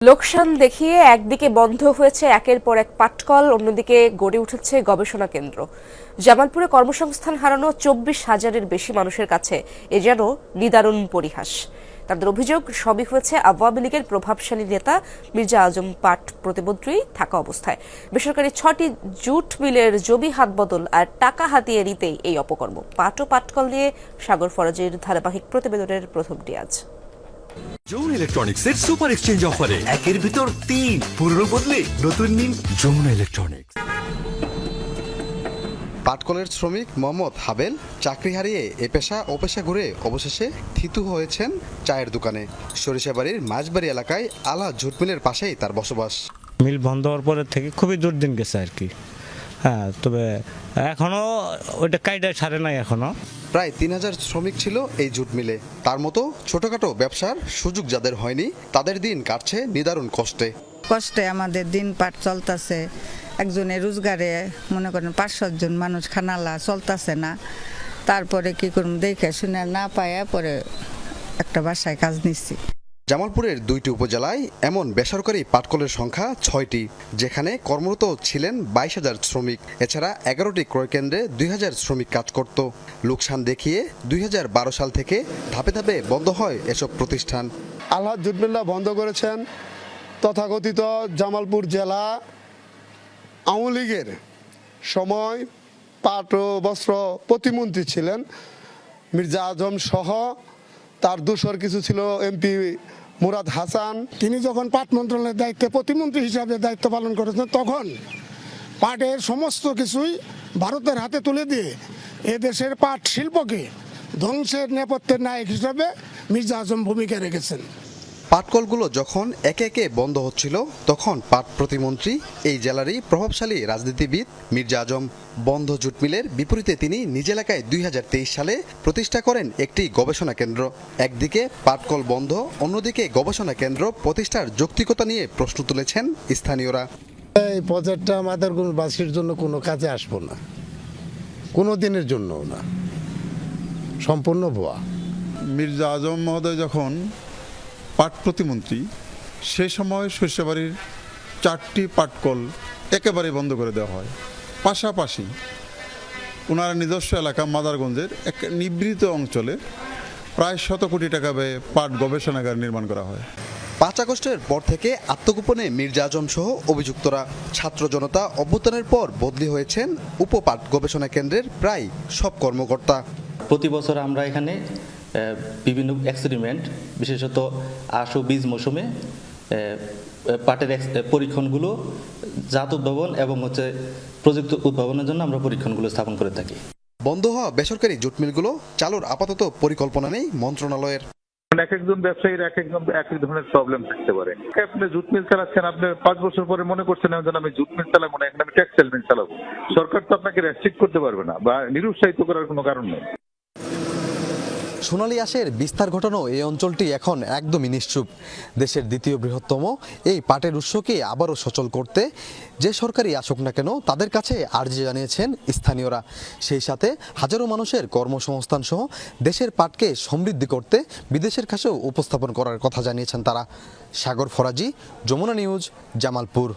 লোকসান দেখিয়ে একদিকে বন্ধ হয়েছে একের পর এক পাটকল, অন্যদিকে গড়ে উঠেছে গবেষণা কেন্দ্র। জামালপুরে কর্মসংস্থান হারানো 24,000-এর বেশি মানুষের কাছে এ যেন নিদারুণ পরিহাস। তাদের অভিযোগ, সবই হয়েছে আওয়ামী লীগের প্রভাবশালী নেতা মির্জা আজম পাট প্রতিমন্ত্রী থাকা অবস্থায়। বেসরকারি 6টি জুট মিলের জমি হাতবদল আর টাকা হাতিয়ে নিতেই এই অপকর্ম। পাট ও পাটকল নিয়ে সাগর ফরাজীর ধারাবাহিক প্রতিবেদনের প্রথমটি আজ। যমুনা ইলেকট্রনিক্সের সুপার এক্সচেঞ্জ অফারে একের ভিতর 3 পুরনো বদলে নতুন নিন যমুনা ইলেকট্রনিক্স। পাটকলের শ্রমিক মোহাম্মদ হাবেল চাকরি হারিয়ে এ পেশা ও পেশা ঘুরে অবশেষে থিতু হয়েছেন চায়ের দোকানে। সরিষাবাড়ির মাঝবাড়ি এলাকায় আলা জুট মিলের পাশেই তার বসবাস। মিল বন্ধ হওয়ার পরের থেকে খুবই দুর্দিন গেছে আর কি। হ্যাঁ, তবে এখনো ওইটা কায়দায় ছাড়ে নাই এখনো। প্রায় 3,000 শ্রমিক ছিল এই জুট মিলে। তার মতো ছোটখাটো ব্যবসার সুযোগ যাদের হয়নি, তাদের দিন কাটছে নিদারুণ কষ্টে আমাদের দিন পাট চলতেছে। একজনের রোজগারে মনে করেন 500 জন মানুষ খানালা চলতেছে না। তারপরে কি করুন, দেখে শুনে না পায় পরে একটা বাসায় কাজ নিচ্ছি। জামালপুরের 2টি উপজেলায় এমন বেসরকারি পাটকলের সংখ্যা 6টি, যেখানে কর্মরত ছিলেন 22,000 শ্রমিক। এছাড়া 11টি ক্রয় কেন্দ্রে 2,000 শ্রমিক কাজ করত। লোকসান দেখিয়ে 2012 সাল থেকে ধাপে ধাপে বন্ধ হয় এসব প্রতিষ্ঠান। আলহাজ জুট মিল্লা বন্ধ করেছেন তথাকথিত জামালপুর জেলা আওয়ামী লীগের সময় পাট ও বস্ত্র প্রতিমন্ত্রী ছিলেন মির্জা আজম সহ তার দোসর কিছু ছিল এমপি মুরাদ হাসান। তিনি যখন পাট মন্ত্রণালয়ের দায়িত্বে প্রতিমন্ত্রী হিসাবে দায়িত্ব পালন করেছেন, তখন পাটের সমস্ত কিছুই ভারতের হাতে তুলে দিয়ে এদেশের পাট শিল্পকে ধ্বংসের নেপথ্যের নায়ক হিসাবে মির্জা আজম ভূমিকা রেখেছেন। পাটকলগুলো যখন একে একে বন্ধ হচ্ছিল, তখন পাট প্রতিমন্ত্রী এই জেলারই প্রভাবশালী রাজনীতিবিদ মির্জা আজম বন্ধ জুট মিলের বিপরীতে তিনি নিজ এলাকায় 2023 সালে প্রতিষ্ঠা করেন একটি গবেষণা কেন্দ্র। একদিকে পাটকল বন্ধ, অন্যদিকে গবেষণা কেন্দ্র প্রতিষ্ঠার যৌক্তিকতা নিয়ে প্রশ্ন তুলেছেন স্থানীয়রা। এই প্রজেক্টটা আমাদের কোনো বাসীর জন্য কোনো কাজে আসবো না, কোনো দিনের জন্যও না, সম্পূর্ণ ভুয়া। মির্জা আজম মহোদয় যখন পাট প্রতিমন্ত্রী, সে সময় সরিষাবাড়ির 4টি পাটকল একেবারে বন্ধ করে দেওয়া হয়। পাশাপাশি ওনার নিজস্ব এলাকা মাদারগঞ্জের এক নিভৃত অঞ্চলে প্রায় 100 কোটি টাকা ব্যয়ে পাট গবেষণাগার নির্মাণ করা হয়। 5 আগস্টের পর থেকে আত্মগোপনে মির্জা আজম সহ অভিযুক্তরা। ছাত্র জনতা অভ্যুত্থানের পর বদলি হয়েছেন উপপাট গবেষণা কেন্দ্রের প্রায় সব কর্মকর্তা। প্রতি বছর আমরা এখানে বিভিন্ন এক্সপেরিমেন্ট, বিশেষত আশু বীজ মৌসুমে পাটের পরীক্ষণগুলো জাত উদ্ভাবন এবং প্রযুক্তি উদ্ভাবনের জন্য আমরা পরীক্ষণগুলো স্থাপন করে থাকি। বন্ধ হওয়া বেসরকারি জুট মিলগুলো চালুর আপাতত পরিকল্পনা নেই মন্ত্রণালয়ের। এক একজন ব্যবসায়ীর এক এক ধরনের প্রবলেম থাকতে পারে। আপনি জুট মিল চালাচ্ছেন, আপনি 5 বছর পরে মনে করছেন যেন আমি জুট মিল চালাবো না, এখন আমি টেক্সটাইল মিল চালাবো। সরকার তো আপনাকে রেস্ট্রিক্ট করতে পারবে না বা নিরুৎসাহিত করার কোনো কারণ নেই। সোনালী আঁশের বিস্তার ঘটানো এই অঞ্চলটি এখন একদমই নিশ্চুপ। দেশের দ্বিতীয় বৃহত্তম এই পাটের উৎসকে আবারও সচল করতে যে সরকারই আসুক না কেন, তাদের কাছে আর্জি জানিয়েছেন স্থানীয়রা। সেই সাথে হাজারো মানুষের কর্মসংস্থান সহ দেশের পাটকে সমৃদ্ধি করতে বিদেশের কাছেও উপস্থাপন করার কথা জানিয়েছেন তারা। সাগর ফরাজি, যমুনা নিউজ, জামালপুর।